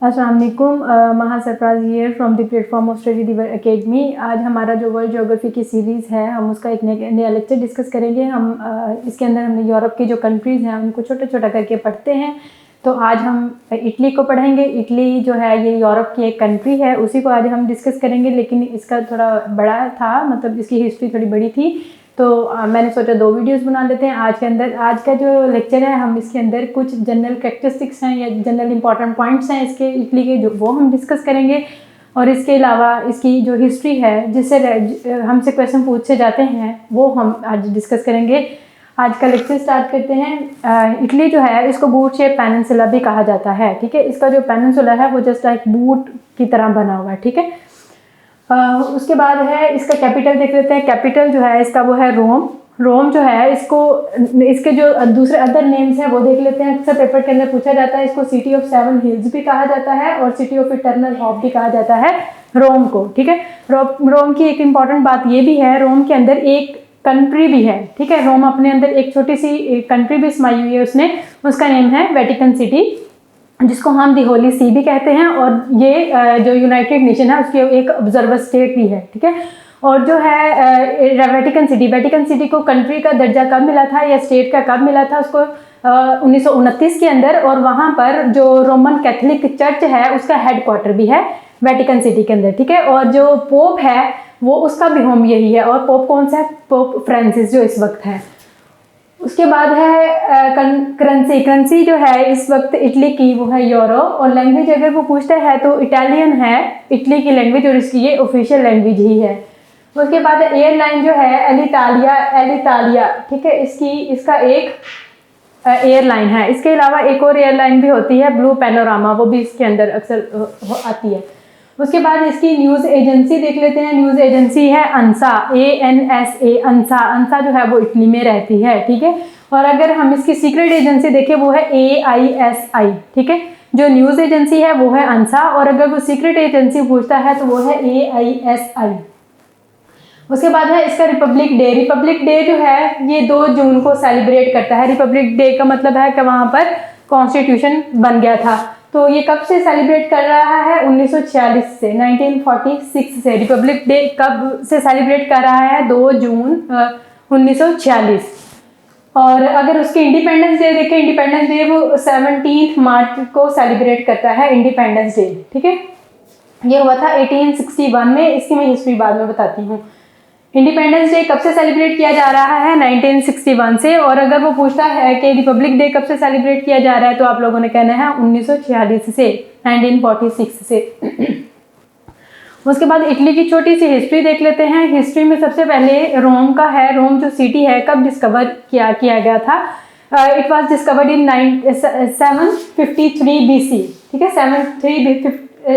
अस्सलाम वालेकुम, महा Sarfaraz here from the platform of study river academy. आज हमारा जो वर्ल्ड ज्योग्राफी की सीरीज़ है, हम उसका एक नया लेक्चर डिस्कस करेंगे। हम इसके अंदर हमने यूरोप की जो कंट्रीज़ हैं उनको छोटा छोटा करके पढ़ते हैं। तो आज हम इटली को पढ़ेंगे। इटली जो है ये यूरोप की एक कंट्री है, उसी को आज हम डिस्कस करेंगे, लेकिन इसका थोड़ा बड़ा था, मतलब इसकी हिस्ट्री थोड़ी बड़ी थी। तो मैंने सोचा 2 वीडियोस बना लेते हैं। आज का जो लेक्चर है, हम इसके अंदर कुछ जनरल कैरेक्टरिस्टिक्स हैं या जनरल इंपॉर्टेंट पॉइंट्स हैं इसके इटली के, जो वो हम डिस्कस करेंगे। और इसके अलावा इसकी जो हिस्ट्री है, जिससे हमसे क्वेश्चन पूछे जाते हैं, वो हम आज डिस्कस करेंगे। आज का लेक्चर स्टार्ट करते हैं। इटली जो है इसको बूट शेप पेनिनसुला भी कहा जाता है, ठीक है। इसका जो पेनिनसुला है वो जस्ट एक बूट की तरह बना हुआ है, ठीक है। उसके बाद है इसका कैपिटल देख लेते हैं। कैपिटल जो है इसका वो है रोम। रोम जो है इसके जो दूसरे अदर नेम्स हैं वो देख लेते हैं। अक्सर पेपर के अंदर पूछा जाता है। इसको सिटी ऑफ 7 हिल्स भी कहा जाता है और सिटी ऑफ इटर्नल होप भी कहा जाता है रोम को, ठीक है। रोम की एक इम्पॉर्टेंट बात ये भी है, रोम के अंदर एक कंट्री भी है, ठीक है। रोम अपने अंदर एक छोटी सी कंट्री भी समाई हुई है उसने, उसका नेम है वेटिकन सिटी, जिसको हम दी होली सी भी कहते हैं। और ये जो यूनाइटेड नेशन है उसकी एक ऑब्जर्वर स्टेट भी है, ठीक है। और जो है वेटिकन सिटी को कंट्री का दर्जा कब मिला था या स्टेट का कब मिला था, उसको 1929 के अंदर। और वहाँ पर जो रोमन कैथोलिक चर्च है उसका हेडक्वार्टर भी है वेटिकन सिटी के अंदर, ठीक है। और जो पोप है वो उसका भी होम यही है। और पोप कौन सा है? पोप फ्रांसिस जो इस वक्त है। उसके बाद है करेंसी जो है इस वक्त इटली की, वो है यूरो। और लैंग्वेज अगर वो पूछता है तो इटालियन है इटली की लैंग्वेज, और इसकी ये ऑफिशियल लैंग्वेज ही है। उसके बाद एयरलाइन जो है एलिटालिया, ठीक है, इसका एक एयरलाइन है। इसके अलावा एक और एयरलाइन भी होती है ब्लू पैनोरामा, वो भी इसके अंदर अक्सर आती है। उसके बाद इसकी न्यूज़ एजेंसी देख लेते हैं। न्यूज़ एजेंसी है अंसा, ANSA, अंसा जो है वो इटली में रहती है, ठीक है। और अगर हम इसकी सीक्रेट एजेंसी देखें वो है AISI, ठीक है। जो न्यूज़ एजेंसी है वो है अंसा, और अगर वो सीक्रेट एजेंसी पूछता है तो वो है AISI। उसके बाद है इसका रिपब्लिक डे। रिपब्लिक डे जो है ये 2 जून को सेलिब्रेट करता है। रिपब्लिक डे का मतलब है कि वहाँ पर कॉन्स्टिट्यूशन बन गया था। तो ये कब से सेलिब्रेट कर रहा है? 1946 से, 1946 से रिपब्लिक डे कब से सेलिब्रेट कर रहा है? 2 जून 1946। और अगर उसके इंडिपेंडेंस डे देखें, इंडिपेंडेंस डे वो 17 मार्च को सेलिब्रेट करता है, इंडिपेंडेंस डे, ठीक है। ये हुआ था 1861 में। इसकी मैं हिस्ट्री बाद में बताती हूँ। इंडिपेंडेंस डे कब से सेलिब्रेट किया जा रहा है? 1961 से। और अगर वो पूछता है कि रिपब्लिक डे कब से सेलिब्रेट किया जा रहा है, तो आप लोगों ने कहना है 1946 से, 1946 से। उसके बाद इटली की छोटी सी हिस्ट्री देख लेते हैं। हिस्ट्री में सबसे पहले रोम का है। रोम जो सिटी है कब डिस्कवर किया गया था? It was discovered in 753 BC, ठीक है।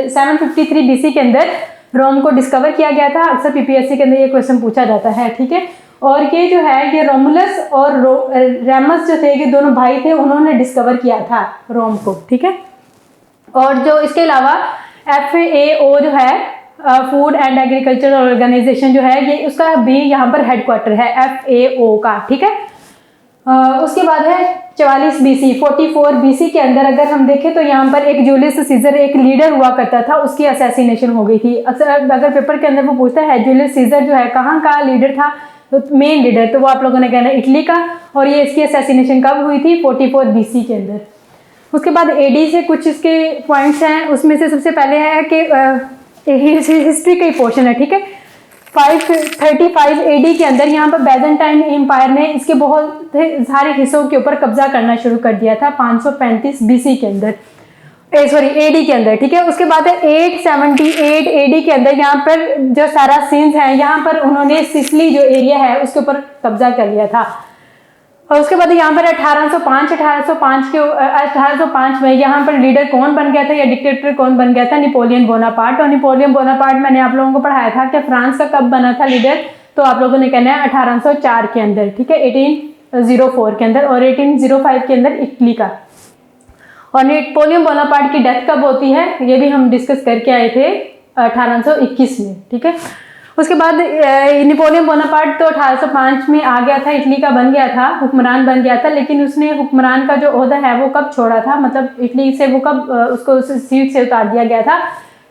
753 BC के अंदर रोम को डिस्कवर किया गया था। अक्सर PPSC के अंदर ये क्वेश्चन पूछा जाता है, ठीक है। और ये जो है ये रोमुलस और रेमस जो थे, ये दोनों भाई थे, उन्होंने डिस्कवर किया था रोम को, ठीक है। और जो इसके अलावा FAO जो है फूड एंड एग्रीकल्चर ऑर्गेनाइजेशन जो है, ये उसका भी यहाँ पर हेडक्वार्टर है FAO का, ठीक है। उसके बाद है 44 BC, 44 BC के अंदर अगर हम देखें तो यहाँ पर एक जूलियस सीजर एक लीडर हुआ करता था, उसकी असैसिनेशन हो गई थी। अगर पेपर के अंदर वो पूछता है जूलियस सीजर जो है कहाँ का लीडर था, तो मेन लीडर, तो वो आप लोगों ने कहना है इटली का। और ये इसकी असैसिनेशन कब हुई थी? 44 BC के अंदर। उसके बाद AD से कुछ इसके पॉइंट्स हैं। उसमें से सबसे पहले है कि हिस्ट्री का ही पोर्शन है, ठीक है। 535 AD के अंदर यहाँ पर बैजेंटाइन एम्पायर ने इसके बहुत सारे हिस्सों के ऊपर कब्जा करना शुरू कर दिया था 535 BC के अंदर, AD के अंदर, ठीक है। उसके बाद है 878 AD के अंदर यहाँ पर जो सारासीन्स हैं, यहाँ पर उन्होंने सिसिली जो एरिया है उसके ऊपर कब्जा कर लिया था। और उसके बाद यहाँ पर 1805 में यहाँ पर लीडर कौन बन गया था या डिक्टेटर कौन बन गया था? Napoleon Bonaparte. और नेपोलियन बोनापार्ट मैंने आप लोगों को पढ़ाया था कि फ्रांस का कब बना था लीडर, तो आप लोगों ने कहना है 1804 के अंदर, ठीक है, 1804 के अंदर। और 1805 के अंदर इटली का। और नेपोलियन बोनापार्ट की डेथ कब होती है ये भी हम डिस्कस करके आए थे 1821 में, ठीक है। उसके बाद नेपोलियन बोनापार्ट तो 1805 में आ गया था, इटली का बन गया था, हुक्मरान बन गया था, लेकिन उसने हुक्मरान का जो ओहदा है वो कब छोड़ा था, मतलब इटली से वो कब उसको उस सीट से उतार दिया गया था,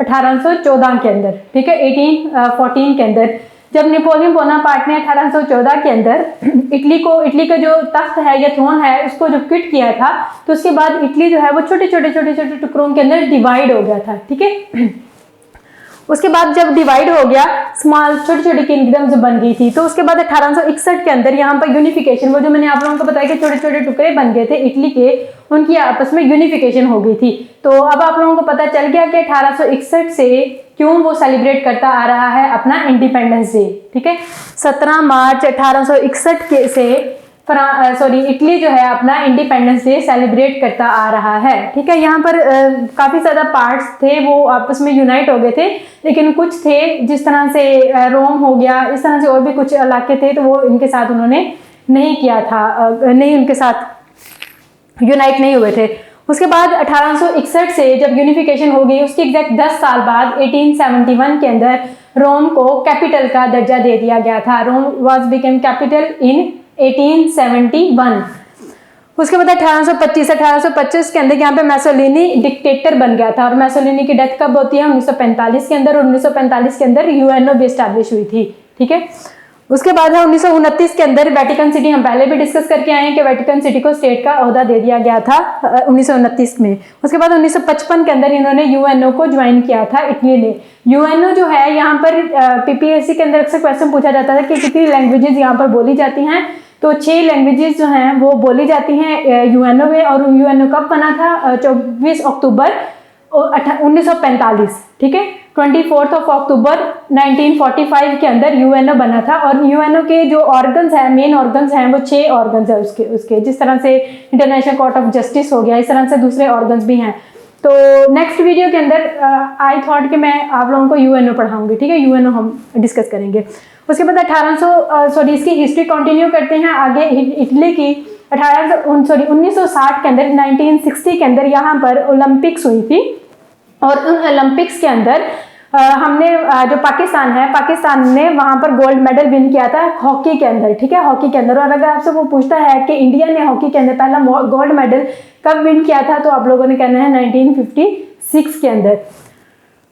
1814 के अंदर, ठीक है, 1814 के अंदर, जब नेपोलियन बोनापार्ट ने 1814 के अंदर इटली का जो तख्त है या थ्रोन है उसको जब क्विट किया था, तो उसके बाद इटली जो है वो छोटे छोटे टुकड़ों के अंदर डिवाइड हो गया था, ठीक है। उसके बाद जब डिवाइड हो गया, स्मॉल छोटी छोटी किंगडम्स बन गई थी, तो उसके बाद 1861 के अंदर यहाँ पर यूनिफिकेशन, वो जो मैंने आप लोगों को बताया कि छोटे छोटे टुकड़े बन गए थे इटली के, उनकी आपस में यूनिफिकेशन हो गई थी। तो अब आप लोगों को पता चल गया कि 1861 से क्यों वो सेलिब्रेट करता आ रहा है अपना इंडिपेंडेंस डे, ठीक है। 17 मार्च 1861 के से इटली जो है अपना इंडिपेंडेंस डे सेलिब्रेट करता आ रहा है, ठीक है। यहाँ पर काफ़ी ज़्यादा पार्ट्स थे वो आपस में यूनाइट हो गए थे, लेकिन कुछ थे जिस तरह से रोम हो गया, इस तरह से और भी कुछ इलाके थे, तो वो इनके साथ उन्होंने नहीं किया था, नहीं उनके साथ यूनाइट नहीं हुए थे। उसके बाद 1861 से जब यूनिफिकेशन हो गई, उसके एग्जैक्ट 10 साल बाद 1871 के अंदर रोम को कैपिटल का दर्जा दे दिया गया था। Rome was became capital in 1871। उसके बाद 1825 के अंदर यहाँ पे मैसोलिनी डिक्टेटर बन गया था, और मैसोलिनी की डेथ कब होती है, 1945 के अंदर, और 1945 के अंदर यूएनओ भी एस्टैब्लिश हुई थी, ठीक है। उसके बाद है 1929 के अंदर वेटिकन सिटी, हम पहले भी डिस्कस करके आए हैं कि वेटिकन सिटी को स्टेट का ओहदा दे दिया गया था 1929 में। उसके बाद 1955 के अंदर इन्होंने यूएनओ को ज्वाइन किया था इटली ने। यूएनओ जो है यहाँ पर पीपीएससी के अंदर अक्सर क्वेश्चन पूछा जाता है कि कितनी लैंग्वेजेस यहाँ पर बोली जाती हैं, तो 6 लैंग्वेजेस जो हैं वो बोली जाती हैं यूएनओ में। और यूएनओ कब बना था, 24 अक्टूबर 1945, ठीक है। 24 अक्टूबर 1945 के अंदर यूएनओ बना था, और यूएनओ के जो ऑर्गन्स हैं, मेन ऑर्गन्स हैं, वो 6 ऑर्गन्स है उसके जिस तरह से इंटरनेशनल कोर्ट ऑफ जस्टिस हो गया, इस तरह से दूसरे ऑर्गन्स भी हैं। तो नेक्स्ट वीडियो के अंदर आई थॉट कि मैं आप लोगों को यूएनओ पढ़ाऊंगी, ठीक है, यूएनओ हम डिस्कस करेंगे। उसके बाद इसकी हिस्ट्री कंटिन्यू करते हैं आगे। इटली की 1960 के अंदर, 1960 के अंदर यहाँ पर ओलंपिक्स हुई थी, और उन ओलंपिक्स के अंदर हमने जो पाकिस्तान ने वहाँ पर गोल्ड मेडल विन किया था हॉकी के अंदर, ठीक है, हॉकी के अंदर। और अगर आपसे वो पूछता है कि इंडिया ने हॉकी के अंदर पहला गोल्ड मेडल कब विन किया था, तो आप लोगों ने कहना है 1956 के अंदर।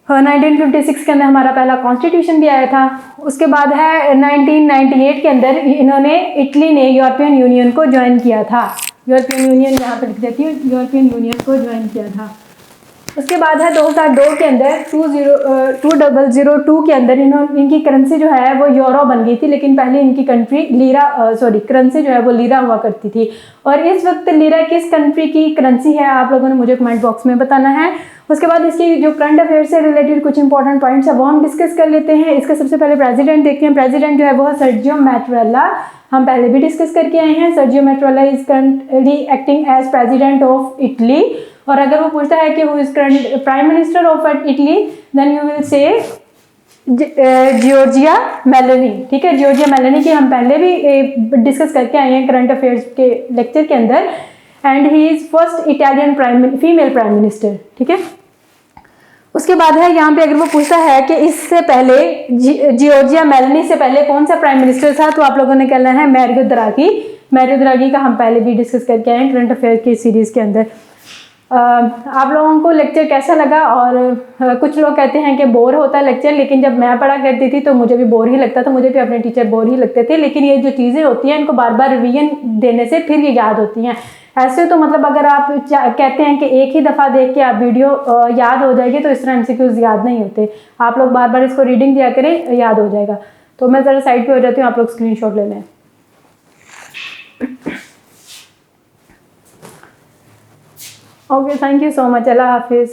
1956 के अंदर हमारा पहला कॉन्स्टिट्यूशन भी आया था। उसके बाद है 1998 के अंदर इटली ने यूरोपियन यूनियन को ज्वाइन किया था। यूरोपियन यूनियन यहाँ पर लिख देती हूँ, यूरोपियन यूनियन को ज्वाइन किया था। उसके बाद है 2002 के अंदर 2002 के अंदर इनकी करेंसी जो है वो यूरो बन गई थी, लेकिन पहले इनकी करेंसी जो है वो लीरा हुआ करती थी। और इस वक्त लीरा किस कंट्री की करेंसी है, आप लोगों ने मुझे कमेंट बॉक्स में बताना है। उसके बाद इसकी जो करंट अफेयर से रिलेटेड कुछ इंपॉर्टेंट पॉइंट्स है वो हम डिस्कस कर लेते हैं। इसका सबसे पहले प्रेसिडेंट देखते हैं। प्रेसिडेंट जो है वो सर्जियो मैट्रेला, हम पहले भी डिस्कस करके आए हैं। Sergio Mattarella is currently acting as president of Italy. और अगर वो पूछता है कि who is current prime minister of Italy, then you will say Giorgia Meloni, ठीक है। जियोर्जिया मेलोनी की हम पहले भी डिस्कस करके आए हैं करंट अफेयर्स के लेक्चर के अंदर, and he is first Italian female prime minister, ठीक है। उसके बाद है यहाँ पे अगर वो पूछता है कि इससे पहले जियोर्जिया मेलोनी से पहले कौन सा प्राइम मिनिस्टर था, तो आप लोगों ने कहना है मैरियो द्रागी। मैरियो द्रागी का हम पहले भी डिस्कस करके आए हैं करंट अफेयर की सीरीज के अंदर। आप लोगों को लेक्चर कैसा लगा? और कुछ लोग कहते हैं कि बोर होता है लेक्चर, लेकिन जब मैं पढ़ा करती थी तो मुझे भी बोर ही लगता था, मुझे भी अपने टीचर बोर ही लगते थे। लेकिन ये जो चीज़ें होती हैं इनको बार बार रिवीजन देने से फिर ये याद होती हैं। ऐसे तो मतलब अगर आप कहते हैं कि एक ही दफ़ा देख के आप वीडियो याद हो जाएगी, तो इस तरह MCQs याद नहीं होते। आप लोग बार बार इसको रीडिंग दिया करें, याद हो जाएगा। तो मैं ज़रा साइड पे हो जाती हूँ, आप लोग स्क्रीनशॉट ले लें। Okay, thank you so much. अल्लाह हाफिज़।